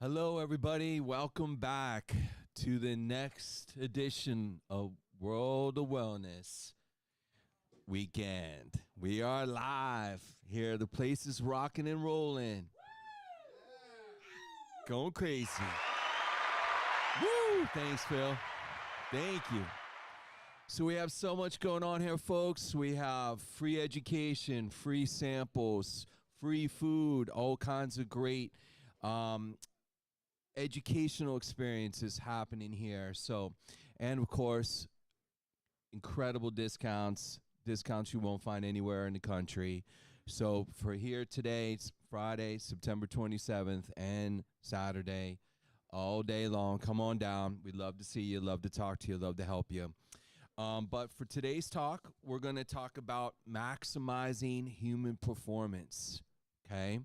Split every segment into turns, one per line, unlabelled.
Hello, everybody. Welcome back to the next edition of World of Wellness Weekend. We are live here. The place is rocking and rolling. Going crazy. Woo! Thanks, Phil. Thank you. So we have so much going on here, folks. We have free education, free samples, free food, all kinds of great educational experiences happening here. So, and of course, incredible discounts you won't find anywhere in the country. So for here today, it's Friday, September 27th, and Saturday, all day long. Come on down. We'd love to see you, love to talk to you, love to help you. But for today's talk, we're going to talk about maximizing human performance. Okay.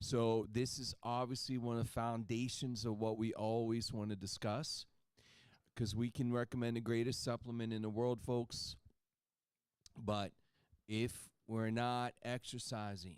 So this is obviously one of the foundations of what we always want to discuss, because we can recommend the greatest supplement in the world, folks. But if we're not exercising,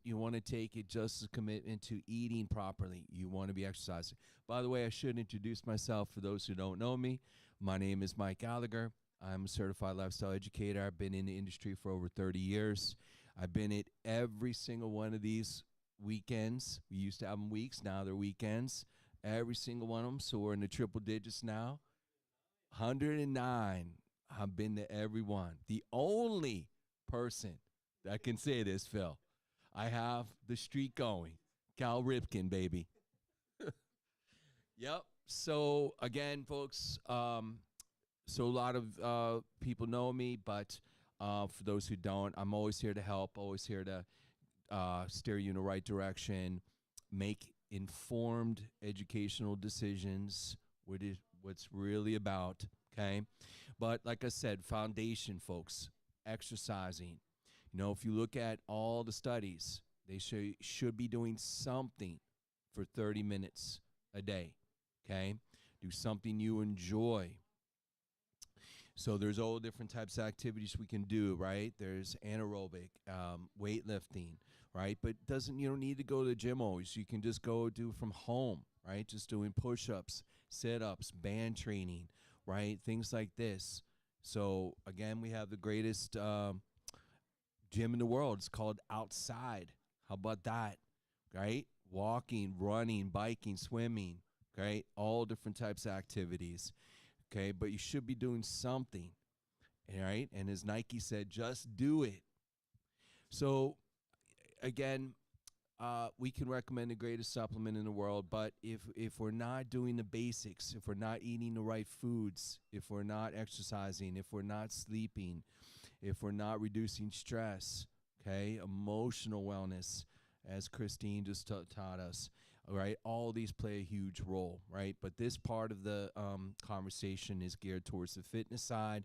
you want to take it just as a commitment to eating properly. You want to be exercising. By the way, I should introduce myself for those who don't know me. My name is Mike Gallagher. I'm a certified lifestyle educator. I've been in the industry for over 30 years. I've been at every single one of these weekends. We used to have them weeks. Now they're weekends. Every single one of them. So we're in the triple digits now. 109. I've been to every one. The only person that can say this, Phil, I have the streak going. Cal Ripken, baby. Yep. So again, folks, so a lot of people know me, but for those who don't, I'm always here to help, always here to steer you in the right direction, make informed educational decisions, what's really about, okay? But like I said, foundation, folks, exercising. You know, if you look at all the studies, they should be doing something for 30 minutes a day, okay? Do something you enjoy. So there's all different types of activities we can do, right? There's anaerobic, weightlifting, right? But you don't need to go to the gym always. You can just go do it from home, right? Just doing push-ups, sit-ups, band training, right? Things like this. So again, we have the greatest gym in the world. It's called Outside. How about that, right? Walking, running, biking, swimming, right? All different types of activities. Okay, but you should be doing something, all right? And as Nike said, just do it. So, again, we can recommend the greatest supplement in the world, but if we're not doing the basics, if we're not eating the right foods, if we're not exercising, if we're not sleeping, if we're not reducing stress, okay, emotional wellness, as Christine just taught us, all right, all these play a huge role, right? But this part of the conversation is geared towards the fitness side.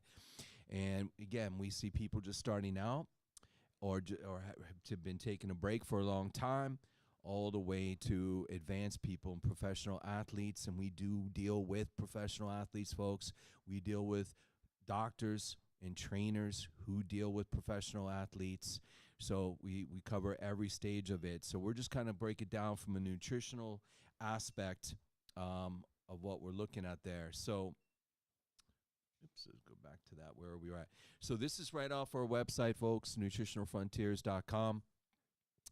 And again, we see people just starting out or have been taking a break for a long time, all the way to advanced people and professional athletes. And we do deal with professional athletes, folks. We deal with doctors and trainers who deal with professional athletes. So we cover every stage of it. So we're just kind of break it down from a nutritional aspect of what we're looking at there. So let's go back to that, where we were at. So this is right off our website, folks, nutritionalfrontiers.com.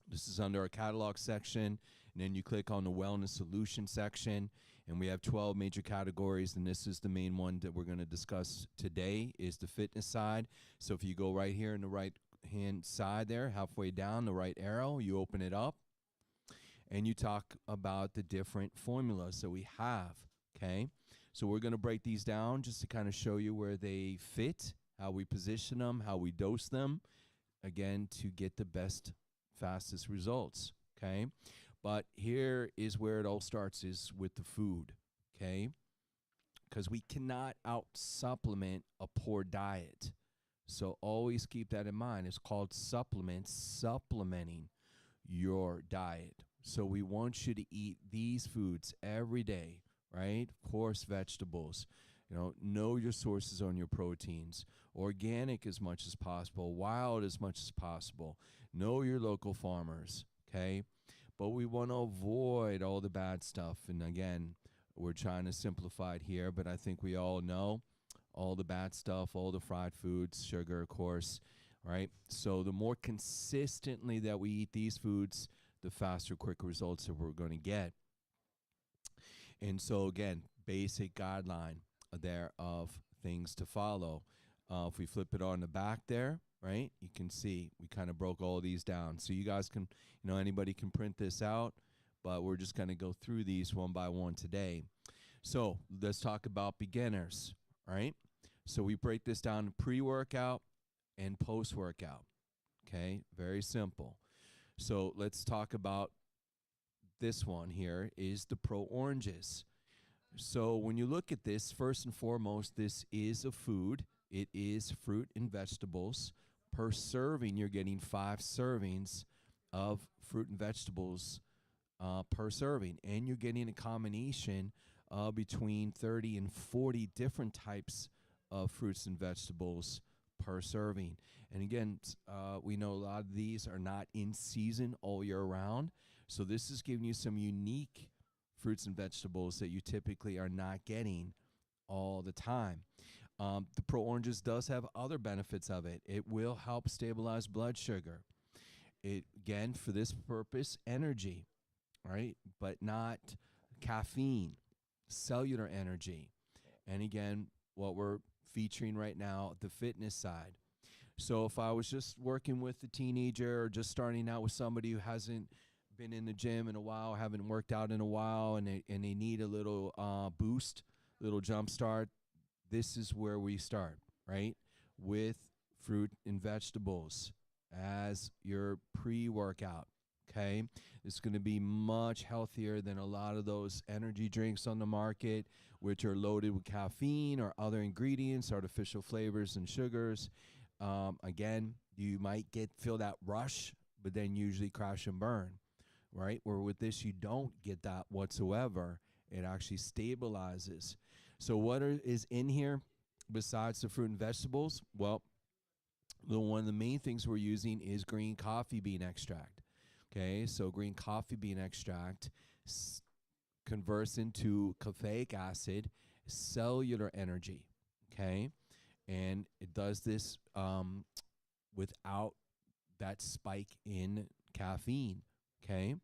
This is under our catalog section, and then you click on the wellness solution section, and we have 12 major categories, and this is the main one that we're going to discuss today is the fitness side. So if you go right here in the right hand side there, halfway down, the right arrow, you open it up, and you talk about the different formulas that we have, okay? So we're going to break these down just to kind of show you where they fit, how we position them, how we dose them, again, to get the best fastest results, okay? But here is where it all starts, is with the food, okay? Because we cannot out-supplement a poor diet. So always keep that in mind. It's called supplementing your diet. So we want you to eat these foods every day, right? Of course, vegetables. Know your sources on your proteins. Organic as much as possible. Wild as much as possible. Know your local farmers, okay? but we want to avoid all the bad stuff. And again, we're trying to simplify it here, but I think we all know all the bad stuff, all the fried foods, sugar, of course, right? So the more consistently that we eat these foods, the faster, quicker results that we're going to get. And so again, basic guideline there of things to follow. If we flip it on the back there, right, you can see we kind of broke all these down. So you guys can, anybody can print this out, but we're just going to go through these one by one today. So let's talk about beginners, right? So we break this down to pre-workout and post-workout, okay? Very simple. So let's talk about this one here is the Pro Oranges. So when you look at this, first and foremost, this is a food. It is fruit and vegetables. Per serving, you're getting 5 servings of fruit and vegetables per serving. And you're getting a combination between 30 and 40 different types of fruits and vegetables per serving. And again, we know a lot of these are not in season all year round. So this is giving you some unique fruits and vegetables that you typically are not getting all the time. The Pro Oranges does have other benefits of it. It will help stabilize blood sugar. It, again, for this purpose, energy, right? But not caffeine, cellular energy. And again, what we're featuring right now, the fitness side. So if I was just working with a teenager or just starting out with somebody who hasn't been in the gym in a while, haven't worked out in a while, and they need a little boost, little jump start, this is where we start, right? With fruit and vegetables as your pre-workout, okay? It's going to be much healthier than a lot of those energy drinks on the market, which are loaded with caffeine or other ingredients, artificial flavors and sugars. Again, you might feel that rush, but then usually crash and burn, right? Where with this, you don't get that whatsoever. It actually stabilizes. So what is in here besides the fruit and vegetables? Well, one of the main things we're using is green coffee bean extract. Okay, so green coffee bean extract converts into caffeic acid, cellular energy. Okay, and it does this without that spike in caffeine. Okay,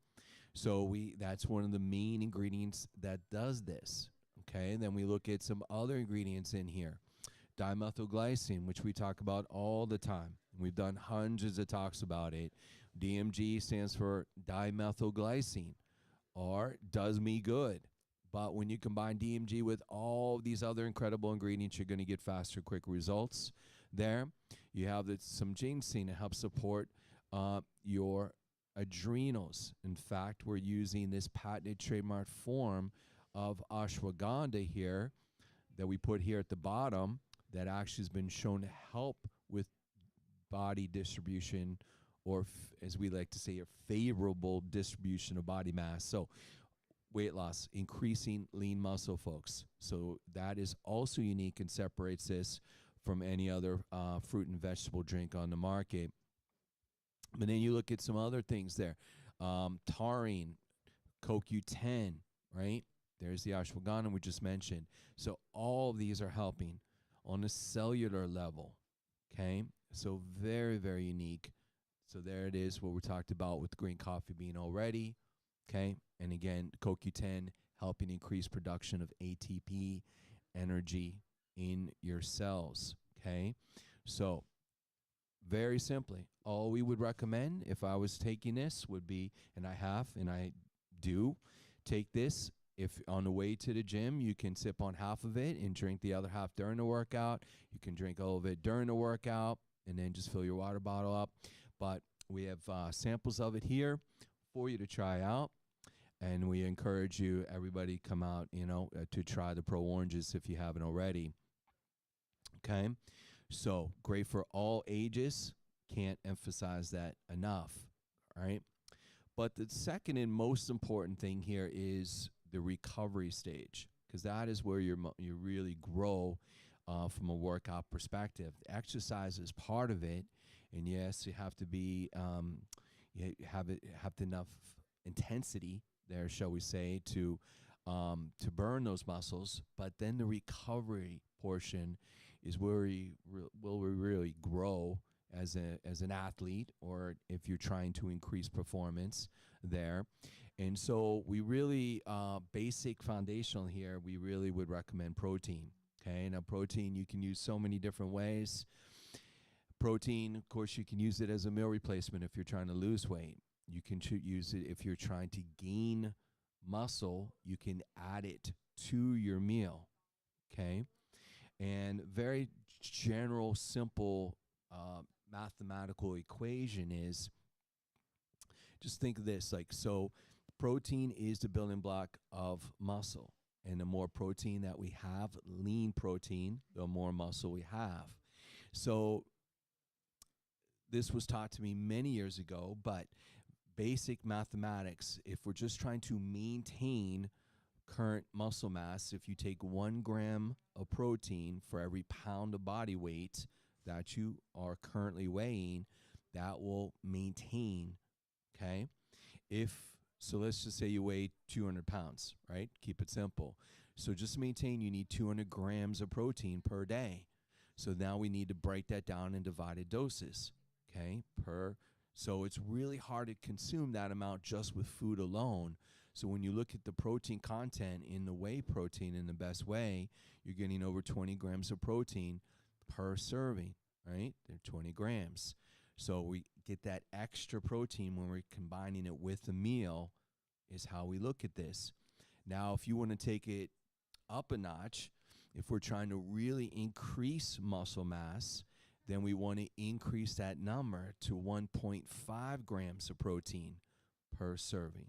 so that's one of the main ingredients that does this. Okay, and then we look at some other ingredients in here. Dimethylglycine, which we talk about all the time. We've done hundreds of talks about it. DMG stands for dimethylglycine, or does me good. But when you combine DMG with all these other incredible ingredients, you're going to get faster, quick results there. You have some ginseng to help support your adrenals. In fact, we're using this patented trademark form of ashwagandha here that we put here at the bottom that actually has been shown to help with body distribution, or as we like to say, a favorable distribution of body mass. So weight loss, increasing lean muscle, folks. So that is also unique and separates this from any other fruit and vegetable drink on the market. But then you look at some other things there. Taurine, CoQ10, right? There's the ashwagandha we just mentioned. So all of these are helping on a cellular level, okay? So very, very unique. So there it is, what we talked about with green coffee bean already, okay? And again, CoQ10 helping increase production of ATP, energy in your cells, okay? So very simply, all we would recommend if I was taking this would be, and I do, take this. If on the way to the gym, you can sip on half of it and drink the other half during the workout. You can drink all of it during the workout and then just fill your water bottle up. But we have samples of it here for you to try out. And we encourage you, everybody, come out, to try the Pro Oranges if you haven't already. Okay? So great for all ages. Can't emphasize that enough. All right? But the second and most important thing here is the recovery stage, because that is where you really grow from a workout perspective. Exercise is part of it, and yes, you have to be you have enough intensity there, shall we say, to burn those muscles. But then the recovery portion is where we really grow as an athlete, or if you're trying to increase performance there. And so we really, basic foundational here, we really would recommend protein. Okay, now protein you can use so many different ways. Protein, of course, you can use it as a meal replacement if you're trying to lose weight. You can use it if you're trying to gain muscle. You can add it to your meal. Okay, and very general, simple mathematical equation is, just think of this, like, so protein is the building block of muscle. And the more protein that we have, lean protein, the more muscle we have. So this was taught to me many years ago, but basic mathematics, if we're just trying to maintain current muscle mass, if you take 1 gram of protein for every pound of body weight that you are currently weighing, that will maintain, okay? So let's just say you weigh 200 pounds, right? Keep it simple. So just to maintain, you need 200 grams of protein per day. So now we need to break that down in divided doses, okay? So it's really hard to consume that amount just with food alone. So when you look at the protein content in the whey protein in the best way, you're getting over 20 grams of protein per serving, right? They're 20 grams. So we get that extra protein when we're combining it with the meal, is how we look at this. Now, if you want to take it up a notch, if we're trying to really increase muscle mass, then we want to increase that number to 1.5 grams of protein per serving,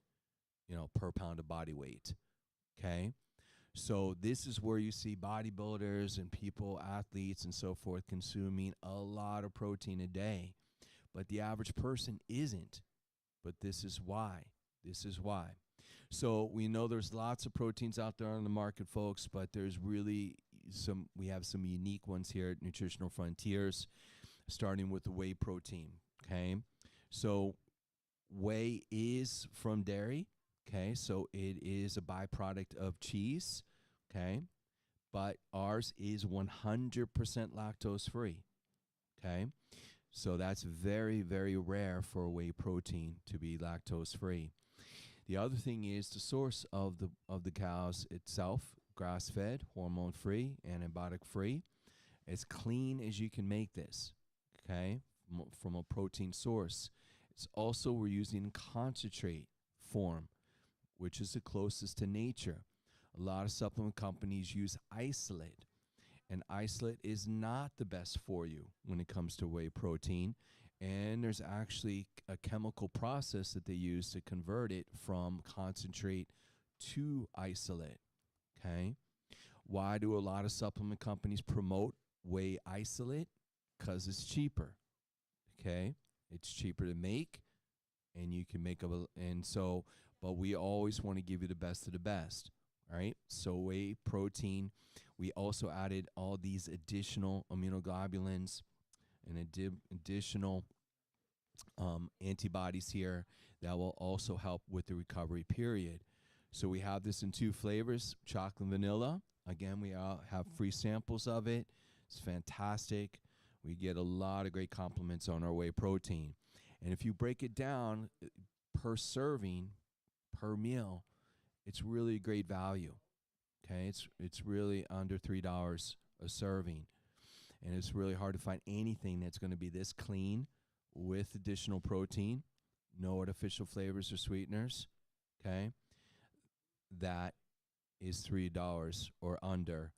per pound of body weight, okay? So this is where you see bodybuilders and people, athletes and so forth, consuming a lot of protein a day. But the average person isn't. But this is why. So we know there's lots of proteins out there on the market, folks, but there's really we have some unique ones here at Nutritional Frontiers, starting with the whey protein, okay? So whey is from dairy, okay? So it is a byproduct of cheese, okay? But ours is 100% lactose free, okay? So that's very, very rare for whey protein to be lactose free. The other thing is the source of the cows itself, grass-fed, hormone-free, antibiotic-free, as clean as you can make this, okay, from a protein source. It's also, we're using concentrate form, which is the closest to nature. A lot of supplement companies use isolate, and isolate is not the best for you when it comes to whey protein. And there's actually a chemical process that they use to convert it from concentrate to isolate, okay? Why do a lot of supplement companies promote whey isolate? Because it's cheaper, okay? It's cheaper to make, and you can make but we always want to give you the best of the best, right? So whey protein, we also added all these additional immunoglobulins and additional antibodies here that will also help with the recovery period. So we have this in 2 flavors, chocolate and vanilla. Again, we have free samples of it. It's fantastic. We get a lot of great compliments on our whey protein. And if you break it down per serving, per meal, it's really great value. Okay, it's really under $3 a serving. And it's really hard to find anything that's going to be this clean with additional protein, no artificial flavors or sweeteners, okay? That is $3 or under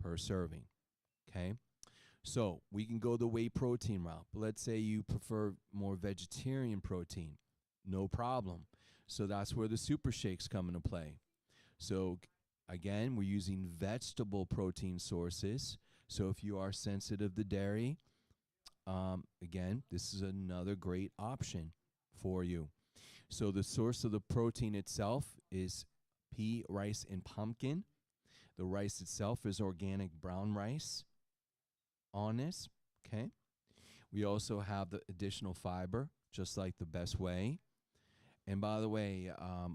per serving, okay? So we can go the whey protein route. But let's say you prefer more vegetarian protein, no problem. So that's where the super shakes come into play. So again, we're using vegetable protein sources. So if you are sensitive to dairy, again, this is another great option for you. So the source of the protein itself is pea, rice, and pumpkin. The rice itself is organic brown rice on this, okay? We also have the additional fiber, just like the best whey. And by the way,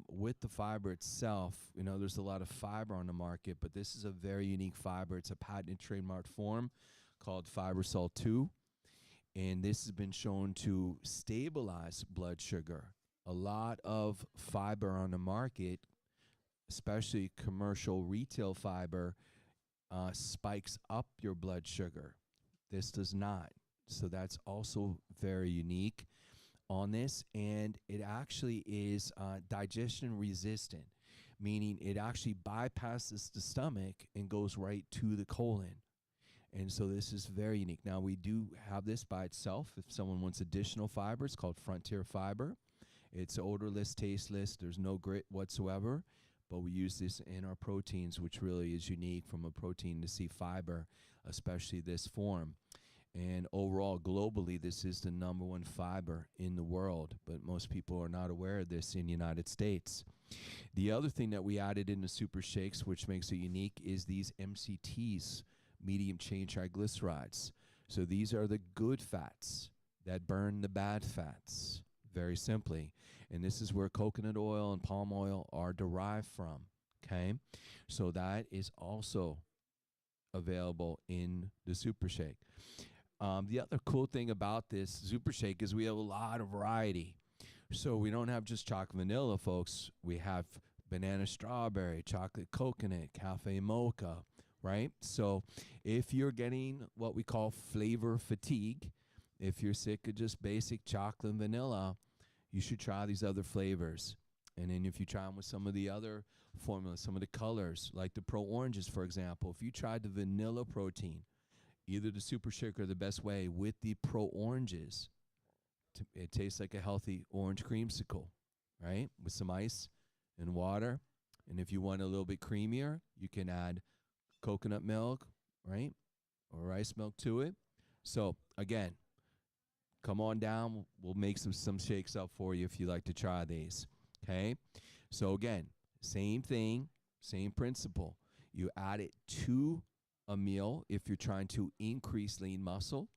with the fiber itself, there's a lot of fiber on the market, but this is a very unique fiber. It's a patented trademark form called Fibersol 2, and this has been shown to stabilize blood sugar. A lot of fiber on the market, especially commercial retail fiber, spikes up your blood sugar. This does not. So that's also very unique on this, and it actually is digestion resistant, meaning it actually bypasses the stomach and goes right to the colon. And so this is very unique. Now, we do have this by itself. If someone wants additional fiber, it's called Frontier Fiber. It's odorless, tasteless. There's no grit whatsoever, but we use this in our proteins, which really is unique from a protein to see fiber, especially this form. And overall, globally, this is the #1 fiber in the world, but most people are not aware of this in the United States. The other thing that we added in the Super Shakes, which makes it unique, is these MCTs, medium chain triglycerides. So these are the good fats that burn the bad fats, very simply. And this is where coconut oil and palm oil are derived from, okay? So that is also available in the Super Shake. The other cool thing about this Super Shake is we have a lot of variety. So we don't have just chocolate vanilla, folks. We have banana strawberry, chocolate coconut, cafe mocha, right? So if you're getting what we call flavor fatigue, if you're sick of just basic chocolate and vanilla, you should try these other flavors. And then if you try them with some of the other formulas, some of the colors, like the Pro Oranges, for example, if you tried the vanilla protein, either the Super Shake or the Best Way with the Pro Oranges, it tastes like a healthy orange creamsicle, right? With some ice and water. And if you want a little bit creamier, you can add coconut milk, right? Or rice milk to it. So again, come on down. We'll make some shakes up for you if you like to try these, okay? So again, same thing, same principle. You add it to a meal if you're trying to increase lean muscle,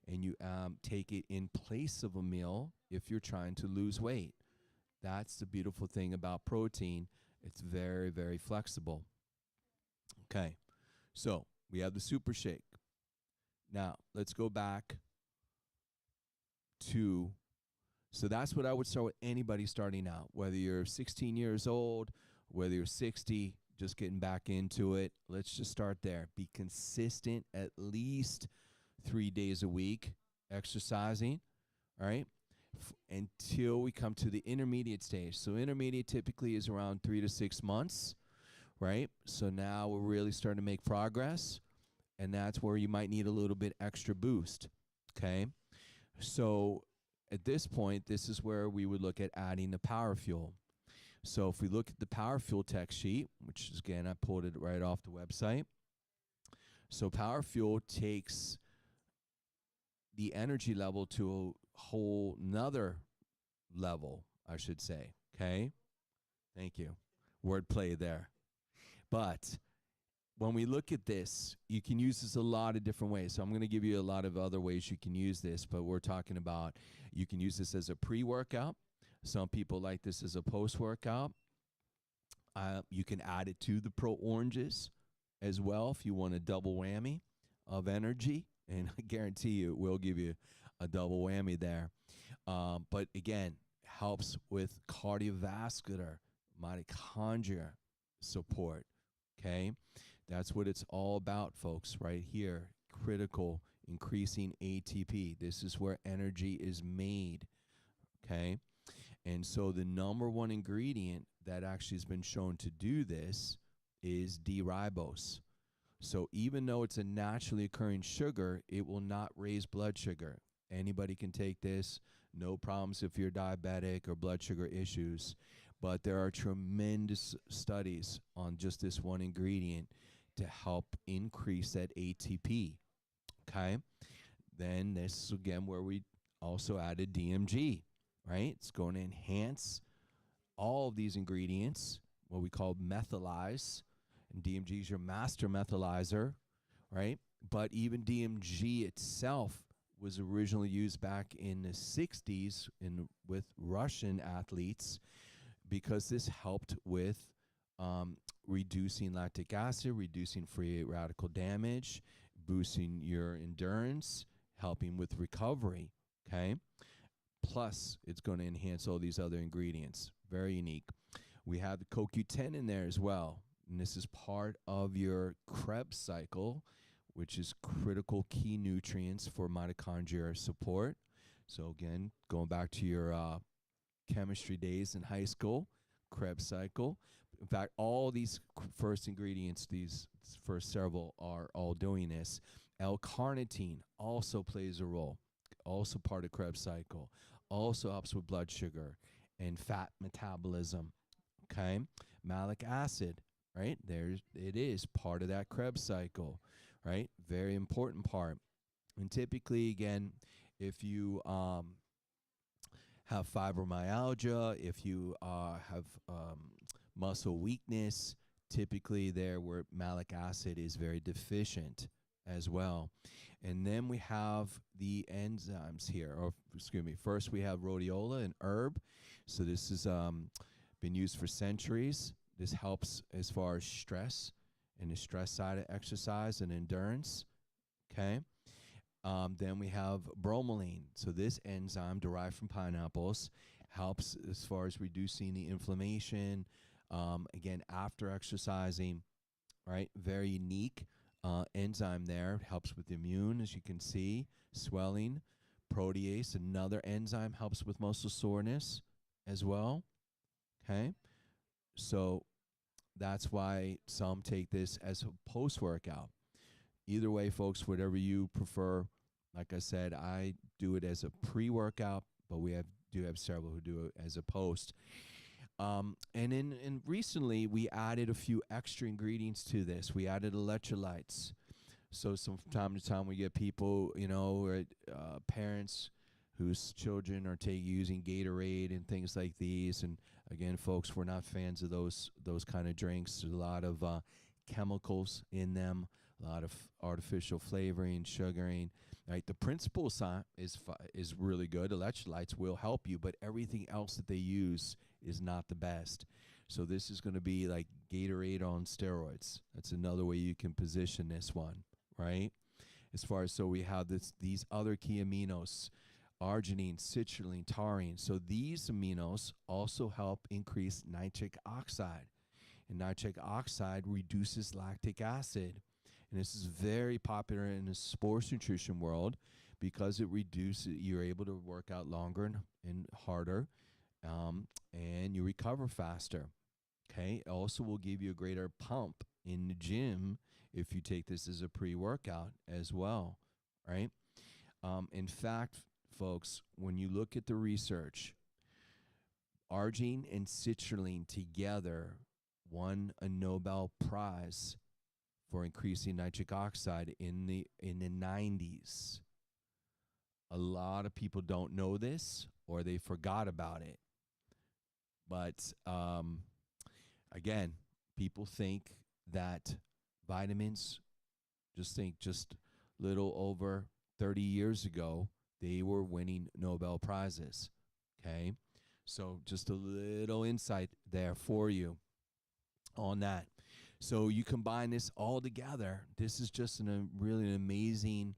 and you take it in place of a meal if you're trying to lose weight. That's the beautiful thing about protein. It's very, very flexible. Okay, so we have the Super Shake. Now, let's go back to, so that's what I would start with anybody starting out, whether you're 16 years old, whether you're 60, just getting back into it. Let's just start there. Be consistent at least 3 days a week exercising, all right, until we come to the intermediate stage. So intermediate typically is around 3 to 6 months, right? So now we're really starting to make progress, and that's where you might need a little bit extra boost, okay? So at this point, this is where we would look at adding the Power Fuel. So if we look at the Power Fuel tech sheet, which is, again, I pulled it right off the website. So Power Fuel takes the energy level to a whole nother level, I should say, okay? Thank you. Wordplay there. But when we look at this, you can use this a lot of different ways. So I'm going to give you a lot of other ways you can use this, but we're talking about you can use this as a pre-workout. Some people like this as a post-workout. You can add it to the Pro Oranges as well if you want a double whammy of energy, and I guarantee you it will give you a double whammy there. But again, helps with cardiovascular, mitochondria support, okay? That's what it's all about, folks, right here. Critical, increasing ATP. This is where energy is made, okay? And so the #1 ingredient that actually has been shown to do this is D-ribose. So even though it's a naturally occurring sugar, it will not raise blood sugar. Anybody can take this, no problems if you're diabetic or blood sugar issues. But there are tremendous studies on just this one ingredient to help increase that ATP, okay? Then this is, again, where we also added DMG, right? It's going to enhance all of these ingredients, what we call methylize, and DMG is your master methylizer, right? But even DMG itself was originally used back in the 60s with Russian athletes because this helped with reducing lactic acid, reducing free radical damage, boosting your endurance, helping with recovery, okay? Plus, it's going to enhance all these other ingredients. Very unique. We have the CoQ10 in there as well, and this is part of your Krebs cycle, which is critical key nutrients for mitochondria support. So again, going back to your chemistry days in high school, Krebs cycle. In fact, all these first ingredients, these first several, are all doing this. L-carnitine also plays a role, also part of Krebs cycle, also helps with blood sugar and fat metabolism. Okay, malic acid, right? There's it is part of that Krebs cycle, right? Very important part. And typically, again, if you have fibromyalgia, if you have muscle weakness, typically there where malic acid is very deficient as well. And then we have the enzymes here, or excuse me, first we have rhodiola, an herb. So this has been used for centuries. This helps as far as stress and the stress side of exercise and endurance, okay? Then we have bromelain. So this enzyme derived from pineapples helps as far as reducing the inflammation, again, after exercising, right? Very unique enzyme there. Helps with the immune, as you can see, swelling. Protease, another enzyme, helps with muscle soreness as well, okay? So that's why some take this as a post-workout. Either way, folks, whatever you prefer. Like I said, I do it as a pre-workout, but we do have several who do it as a post. And recently, we added a few extra ingredients to this. We added electrolytes. So from time to time, we get people, or parents whose children are using Gatorade and things like these. And again, folks, we're not fans of those kind of drinks. There's a lot of chemicals in them, a lot of artificial flavoring, sugaring. Right, the principle is really good. Electrolytes will help you, but everything else that they use is not the best. So this is going to be like Gatorade on steroids. That's another way you can position this one, right? As far as, so we have these other key aminos, arginine, citrulline, taurine. So these aminos also help increase nitric oxide, and nitric oxide reduces lactic acid. And this is very popular in the sports nutrition world because it reduces, you're able to work out longer and harder, and you recover faster. Okay. It also will give you a greater pump in the gym if you take this as a pre-workout as well, right? In fact, folks, when you look at the research, arginine and citrulline together won a Nobel Prize for increasing nitric oxide in the 90s. A lot of people don't know this, or they forgot about it. But again, people think that vitamins, just little over 30 years ago, they were winning Nobel Prizes. Okay, so just a little insight there for you on that. So you combine this all together. This is just really an amazing,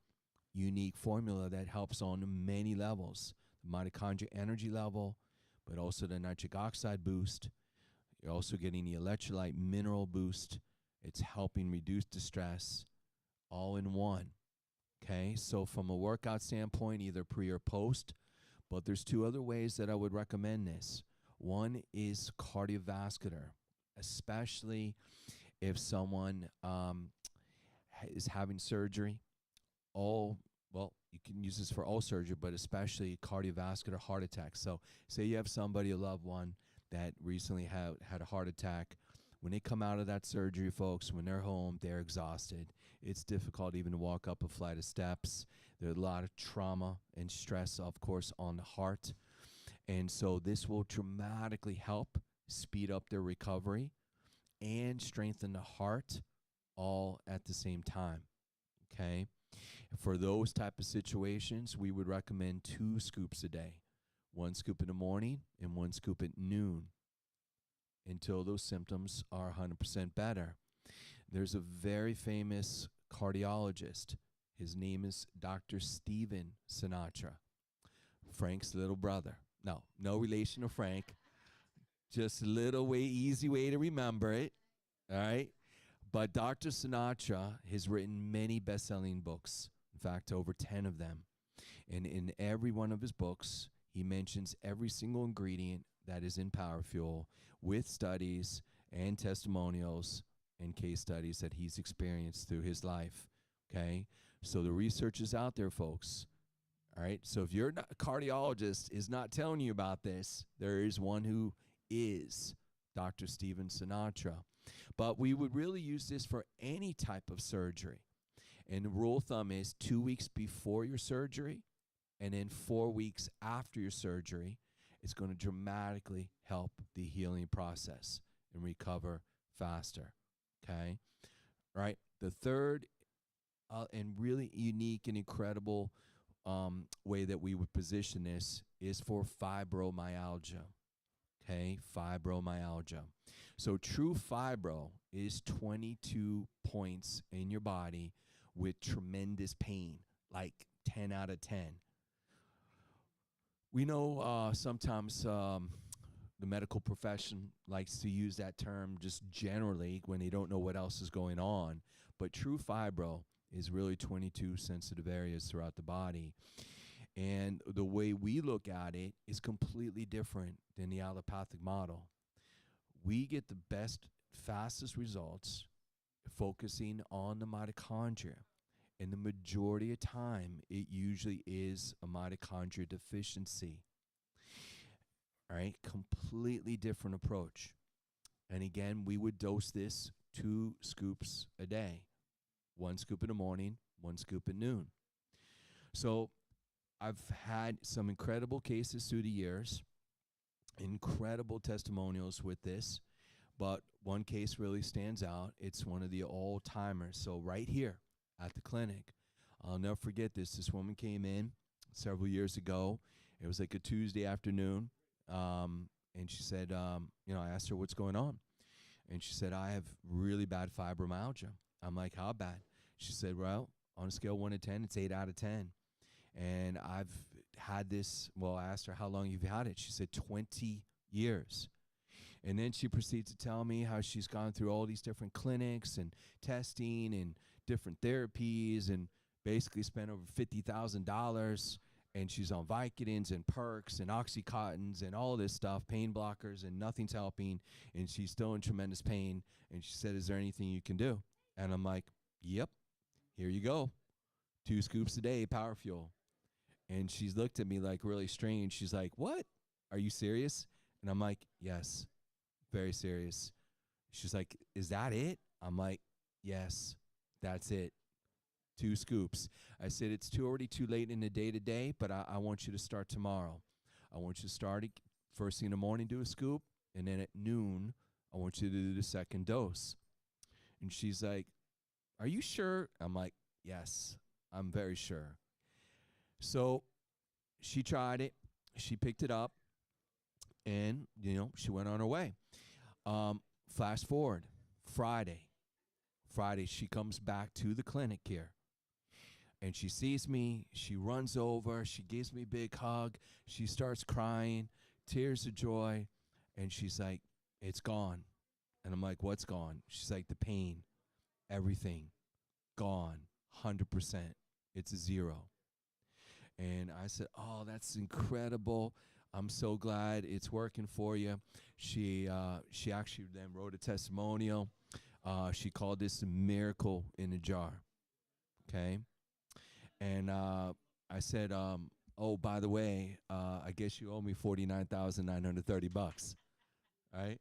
unique formula that helps on many levels. The mitochondria energy level, but also the nitric oxide boost. You're also getting the electrolyte mineral boost. It's helping reduce the stress all in one. Okay, so from a workout standpoint, either pre or post, but there's two other ways that I would recommend this. One is cardiovascular, especially if someone is having surgery. You can use this for all surgery, but especially cardiovascular heart attacks. So say you have somebody, a loved one, that recently had a heart attack. When they come out of that surgery, folks, when they're home, they're exhausted. It's difficult even to walk up a flight of steps. There's a lot of trauma and stress, of course, on the heart. And so this will dramatically help speed up their recovery and strengthen the heart all at the same time, okay? For those type of situations, we would recommend 2 scoops a day, 1 scoop in the morning and 1 scoop at noon, until those symptoms are 100% better. There's a very famous cardiologist. His name is Dr. Steven Sinatra, Frank's little brother. No relation to Frank. Just a little easy way to remember it. All right. But Dr. Sinatra has written many best-selling books. In fact, over 10 of them. And in every one of his books, he mentions every single ingredient that is in Power Fuel, with studies and testimonials and case studies that he's experienced through his life. Okay? So the research is out there, folks. All right? So if your cardiologist is not telling you about this, there is one who is, Dr. Steven Sinatra. But we would really use this for any type of surgery. And the rule of thumb is 2 weeks before your surgery and then 4 weeks after your surgery. It's going to dramatically help the healing process and recover faster. Okay? All right. The third and really unique and incredible way that we would position this is for fibromyalgia. Okay? Fibromyalgia. So true fibro is 22 points in your body with tremendous pain, like 10 out of 10. We know sometimes the medical profession likes to use that term just generally when they don't know what else is going on. But true fibro is really 22 sensitive areas throughout the body. And the way we look at it is completely different than the allopathic model. We get the best, fastest results focusing on the mitochondria. And the majority of time, it usually is a mitochondria deficiency. All right, completely different approach. And again, we would dose this 2 scoops a day. 1 scoop in the morning, 1 scoop at noon. So I've had some incredible cases through the years, incredible testimonials with this, but one case really stands out. It's one of the all-timers. So right here at the clinic, I'll never forget this. This woman came in several years ago. It was like a Tuesday afternoon, and she said, I asked her what's going on. And she said, I have really bad fibromyalgia. I'm like, how bad? She said, well, on a scale of 1 to 10, it's 8 out of 10. And I've had this, I asked her how long you've had it. She said 20 years. And then she proceeds to tell me how she's gone through all these different clinics and testing and different therapies and basically spent over $50,000. And she's on Vicodins and Perks and Oxycontins and all this stuff, pain blockers, and nothing's helping. And she's still in tremendous pain. And she said, is there anything you can do? And I'm like, yep, here you go. 2 scoops a day, Power Fuel. And she's looked at me like really strange. She's like, what? Are you serious? And I'm like, yes, very serious. She's like, is that it? I'm like, yes, that's it. 2 scoops. I said, it's already too late in the day today, but I want you to start tomorrow. I want you to start first thing in the morning, do a scoop, and then at noon, I want you to do the second dose. And she's like, are you sure? I'm like, yes, I'm very sure. So she tried it. She picked it up, and, she went on her way. Flash forward, Friday, she comes back to the clinic here. And she sees me, she runs over, she gives me a big hug, she starts crying, tears of joy, and she's like, it's gone. And I'm like, what's gone? She's like, the pain, everything, gone, 100%. It's a 0. And I said, oh, that's incredible. I'm so glad it's working for you. She actually then wrote a testimonial. She called this a miracle in a jar, okay? And I said, oh, by the way, I guess you owe me $49,930, right?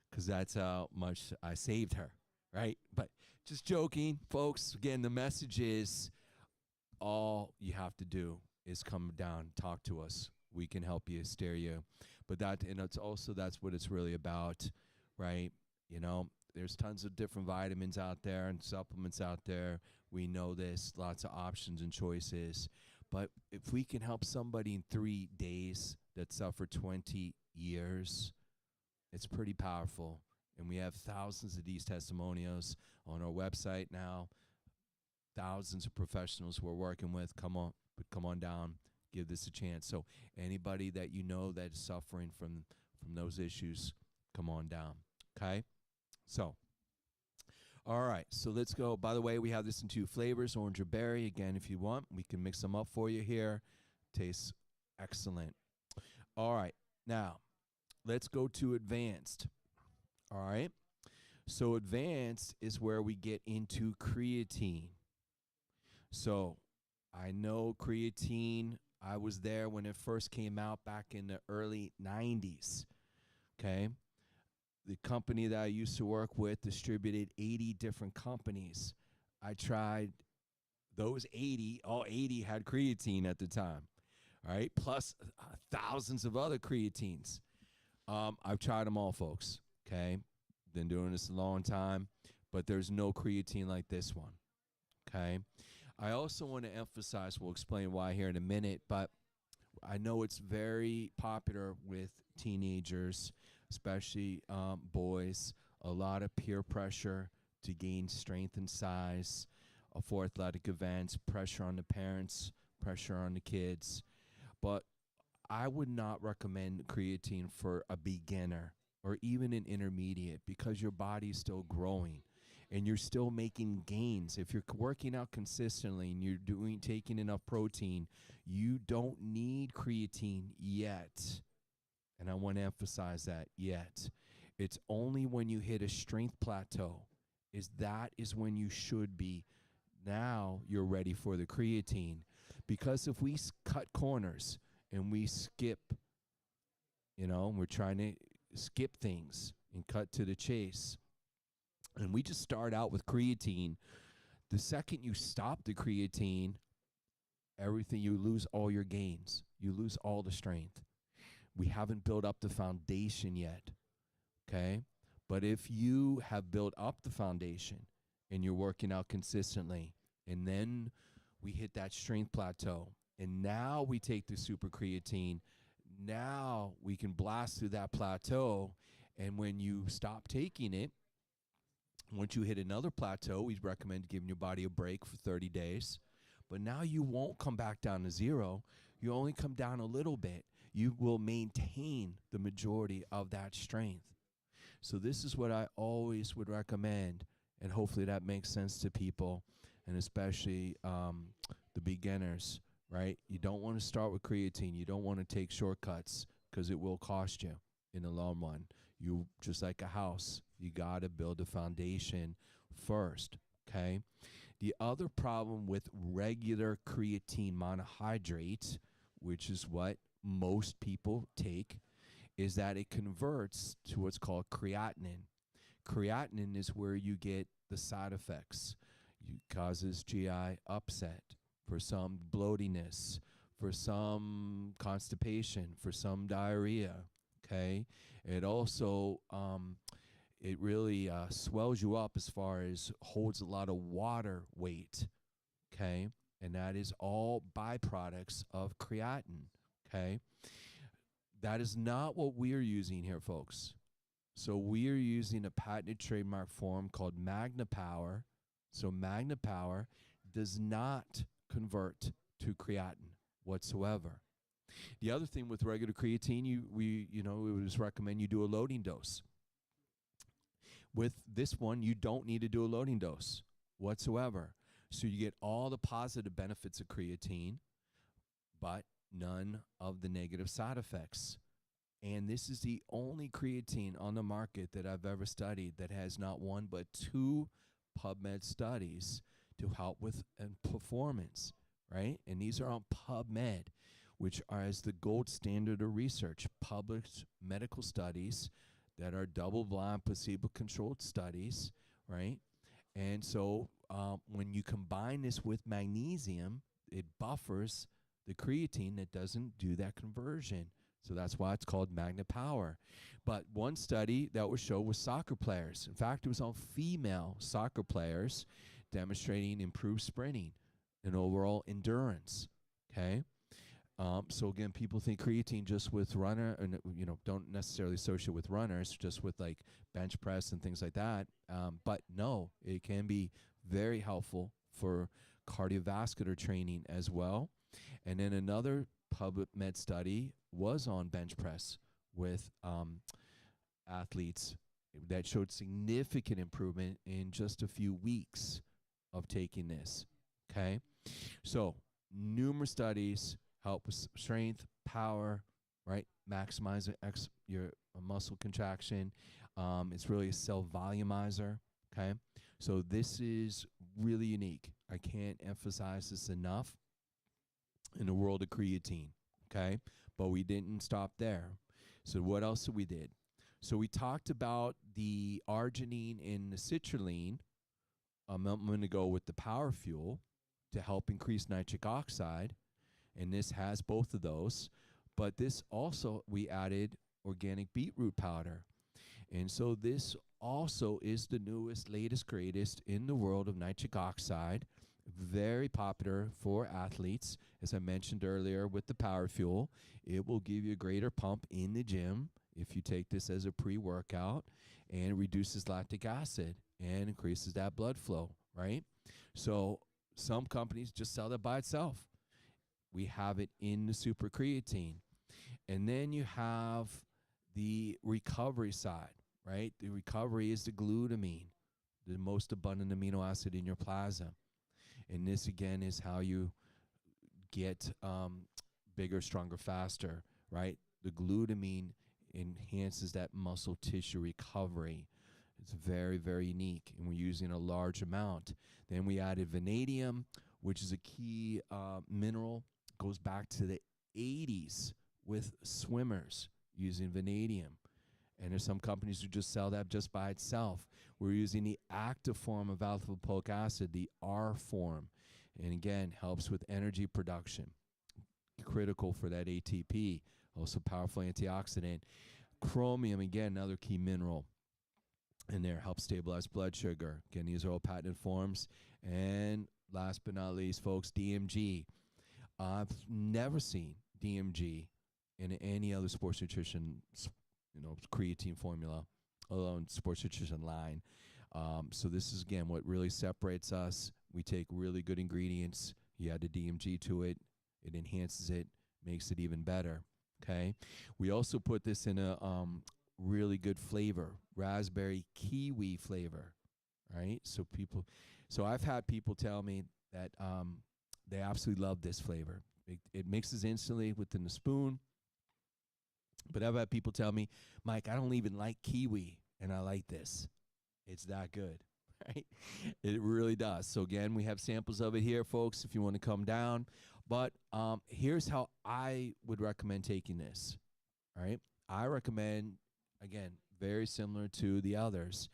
Because that's how much I saved her, right? But just joking, folks. Again, the message is all you have to do is come down, talk to us. We can help you, steer you. But that's what it's really about, right? There's tons of different vitamins out there and supplements out there. We know this, lots of options and choices. But if we can help somebody in 3 days that suffered 20 years, it's pretty powerful. And we have thousands of these testimonials on our website now. Thousands of professionals we're working with. Come on down, give this a chance. So anybody that you know that is suffering from those issues, come on down. Okay? So, all right. So let's go. By the way, we have this in 2 flavors, orange or berry. Again, if you want, we can mix them up for you here. Tastes excellent. All right. Now, let's go to advanced. All right. So advanced is where we get into creatine. So I know creatine, I was there when it first came out back in the early 90s, okay? The company that I used to work with distributed 80 different companies. I tried those 80, all 80 had creatine at the time, all right? Plus thousands of other creatines. I've tried them all, folks, okay? Been doing this a long time, but there's no creatine like this one, okay? I also want to emphasize, we'll explain why here in a minute, but I know it's very popular with teenagers, especially boys, a lot of peer pressure to gain strength and size for athletic events, pressure on the parents, pressure on the kids. But I would not recommend creatine for a beginner or even an intermediate because your body's still growing. And you're still making gains. If you're working out consistently and you're taking enough protein, you don't need creatine yet. And I want to emphasize that, yet. It's only when you hit a strength plateau that is when you should be. Now you're ready for the creatine. Because if we cut corners and we skip, we're trying to skip things and cut to the chase, and we just start out with creatine, the second you stop the creatine, you lose all your gains. You lose all the strength. We haven't built up the foundation yet, okay? But if you have built up the foundation and you're working out consistently, and then we hit that strength plateau, and now we take the super creatine, now we can blast through that plateau, and when you stop taking it, once you hit another plateau, we recommend giving your body a break for 30 days. But now you won't come back down to zero. You only come down a little bit. You will maintain the majority of that strength. So this is what I always would recommend, and hopefully that makes sense to people, and especially the beginners, right? You don't want to start with creatine. You don't want to take shortcuts because it will cost you in the long run. You just like a house, you got to build a foundation first, okay? The other problem with regular creatine monohydrate, which is what most people take, is that it converts to what's called creatinine. Creatinine is where you get the side effects. It causes GI upset, for some bloatiness, for some constipation, for some diarrhea, okay? It also, it really swells you up as far as holds a lot of water weight, okay? And that is all byproducts of creatinine, okay? That is not what we're using here, folks. So we're using a patented trademark form called Magna Power. So Magna Power does not convert to creatinine whatsoever. The other thing with regular creatine, we would just recommend you do a loading dose. With this one, you don't need to do a loading dose whatsoever. So you get all the positive benefits of creatine, but none of the negative side effects. And this is the only creatine on the market that I've ever studied that has not one but 2 PubMed studies to help with performance, right? And these are on PubMed, which is the gold standard of research, published medical studies that are double-blind, placebo-controlled studies, right? And so when you combine this with magnesium, it buffers the creatine that doesn't do that conversion. So that's why it's called Magnet Power. But one study that was shown was soccer players. In fact, it was on female soccer players demonstrating improved sprinting and overall endurance. Okay. So again, people think creatine just with runner, and don't necessarily associate with runners, just with like bench press and things like that. But no, it can be very helpful for cardiovascular training as well. And then another PubMed study was on bench press with athletes that showed significant improvement in just a few weeks of taking this. Okay, so numerous studies help with strength, power, right? Maximizing your muscle contraction. It's really a cell volumizer. Okay, so this is really unique. I can't emphasize this enough in the world of creatine. Okay, but we didn't stop there. So what else we did? So we talked about the arginine and the citrulline. I'm going to go with the power fuel to help increase nitric oxide, and this has both of those. But this also, we added organic beetroot powder. And so this also is the newest, latest, greatest in the world of nitric oxide. Very popular for athletes. As I mentioned earlier with the power fuel, it will give you a greater pump in the gym if you take this as a pre-workout, and reduces lactic acid and increases that blood flow, right? So some companies just sell that by itself. We have it in the super creatine. And then you have the recovery side, right? The recovery is the glutamine, the most abundant amino acid in your plasma. And this, again, is how you get bigger, stronger, faster, right? The glutamine enhances that muscle tissue recovery. It's very, very unique, and we're using a large amount. Then we added vanadium, which is a key mineral. Goes back to the 80s with swimmers using vanadium. And there's some companies who just sell that just by itself. We're using the active form of alpha-lipoic acid, the R form, and again, helps with energy production. Critical for that ATP, also powerful antioxidant. Chromium, again, another key mineral in there, helps stabilize blood sugar. Again, these are all patented forms. And last but not least, folks, DMG. I've never seen DMG in any other sports nutrition, creatine formula, alone sports nutrition line. So this is, again, what really separates us. We take really good ingredients. You add the DMG to it. It enhances it, makes it even better. Okay. We also put this in a really good flavor, raspberry kiwi flavor, right? So I've had people tell me that they absolutely love this flavor. It mixes instantly within the spoon. But I've had people tell me, Mike, I don't even like kiwi, and I like this. It's that good, right? It really does. So again, we have samples of it here, folks, if you want to come down. But here's how I would recommend taking this, all right? I recommend, again, very similar to the others.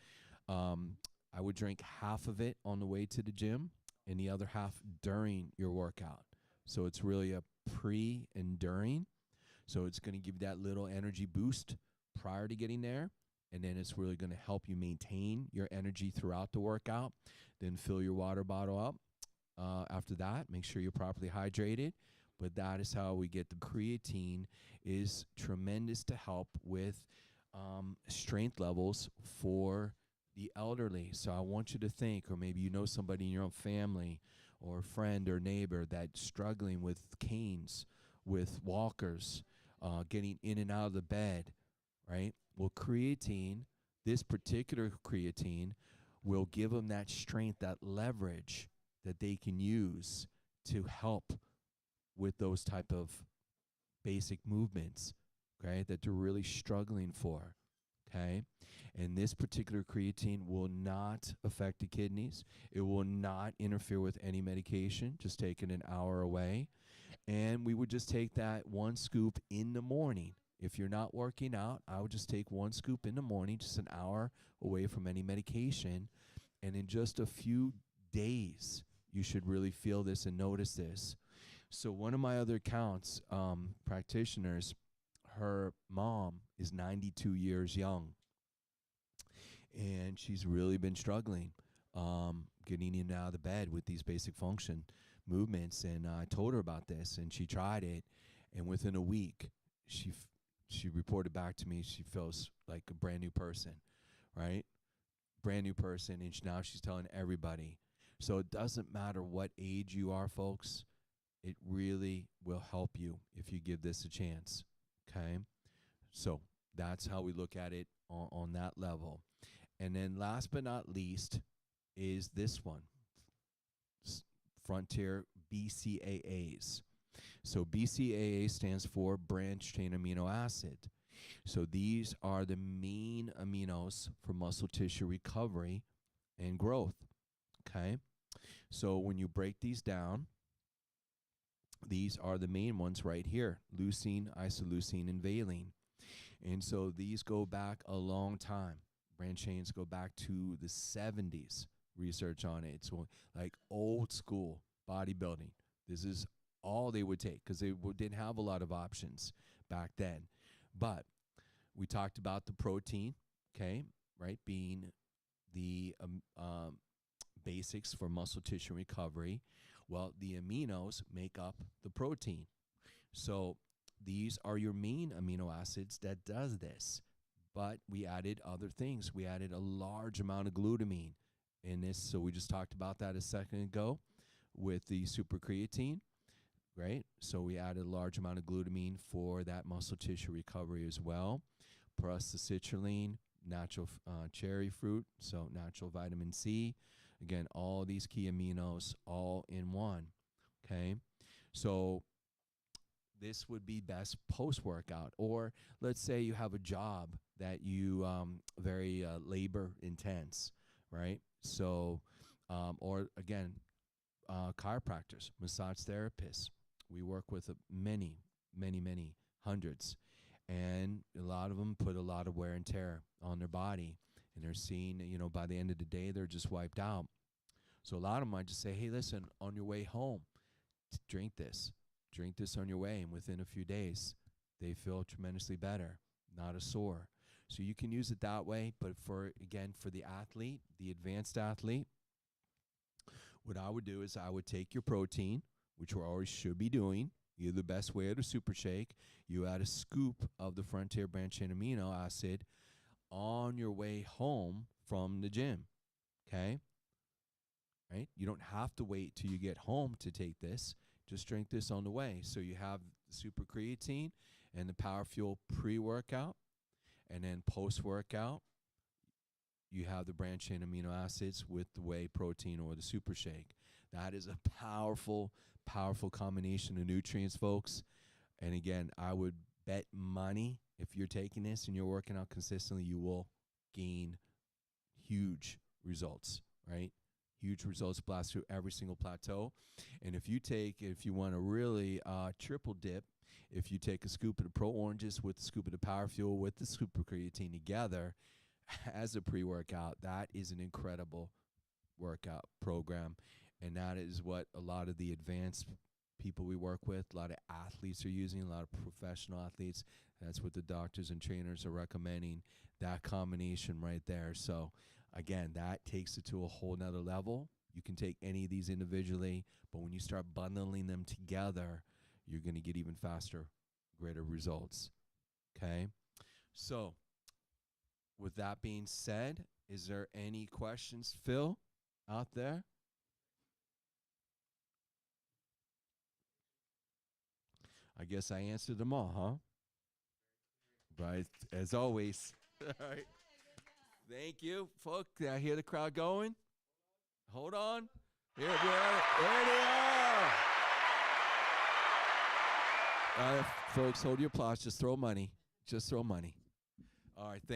I would drink half of it on the way to the gym and the other half during your workout. So it's really a pre and during. So it's going to give you that little energy boost prior to getting there. And then it's really going to help you maintain your energy throughout the workout. Then fill your water bottle up. After that, make sure you're properly hydrated. But that is how we get the creatine. Is tremendous to help with strength levels for the elderly. So I want you to think, or maybe you know somebody in your own family or friend or neighbor that's struggling with canes, with walkers, getting in and out of the bed, right? Well, creatine, this particular creatine, will give them that strength, that leverage that they can use to help with those type of basic movements, okay, that they're really struggling for, okay? And this particular creatine will not affect the kidneys. It will not interfere with any medication, just take it an hour away. And we would just take that one scoop in the morning. If you're not working out, I would just take one scoop in the morning, just an hour away from any medication. And in just a few days, you should really feel this and notice this. So one of my other accounts, practitioners, her mom is 92 years young, and she's really been struggling getting in and out of the bed with these basic function movements. And I told her about this, and she tried it, and within a week, she reported back to me she feels like a brand new person, right? Brand new person, and now she's telling everybody. So it doesn't matter what age you are, folks. It really will help you if you give this a chance, okay? So that's how we look at it on that level. And then last but not least is this one, Frontier BCAAs. So BCAA stands for branch chain amino acid. So these are the main aminos for muscle tissue recovery and growth, okay? So when you break these down, these are the main ones right here: leucine, isoleucine, and valine. And so these go back a long time. Branch chains go back to the 70s. Research on it. It's like old school bodybuilding. This is all they would take because they didn't have a lot of options back then. But we talked about the protein, okay, right, being the basics for muscle tissue recovery. Well, the aminos make up the protein. So these are your main amino acids that does this. But we added other things. We added a large amount of glutamine in this. So we just talked about that a second ago with the super creatine, right? So we added a large amount of glutamine for that muscle tissue recovery as well. Plus the citrulline, natural cherry fruit, so natural vitamin C. Again, all these key aminos all in one, okay? So this would be best post-workout. Or let's say you have a job that you very labor intense, right? So, or again, chiropractors, massage therapists. We work with many hundreds. And a lot of them put a lot of wear and tear on their body. And they're seeing, by the end of the day, they're just wiped out. So a lot of them, I just say, hey, listen, on your way home, drink this. Drink this on your way, and within a few days, they feel tremendously better, not as sore. So you can use it that way, but for the athlete, the advanced athlete, what I would do is I would take your protein, which we always should be doing, either the best way or the super shake. You add a scoop of the Frontier branch chain amino acid on your way home from the gym, okay? Right? You don't have to wait till you get home to take this. Just drink this on the way. So you have the super creatine and the Power Fuel pre-workout, and then post-workout, you have the branch chain amino acids with the whey protein or the super shake. That is a powerful, powerful combination of nutrients, folks. And again, I would bet money if you're taking this and you're working out consistently, you will gain huge results, right? Huge results, blast through every single plateau. And if you want to really triple dip, if you take a scoop of the Pro Oranges with the scoop of the Power Fuel with the super creatine together as a pre-workout, that is an incredible workout program. And that is what a lot of the advanced people we work with, a lot of athletes are using, a lot of professional athletes. That's what the doctors and trainers are recommending, that combination right there. So again, that takes it to a whole nother level. You can take any of these individually, but when you start bundling them together, you're going to get even faster, greater results. Okay? So with that being said, is there any questions, Phil, out there? I guess I answered them all, huh? Right, as always. All right. Thank you, folks. I hear the crowd going. Hold on. Here they are. There they are. All right, folks, hold your applause. Just throw money. Just throw money. All right, thank you.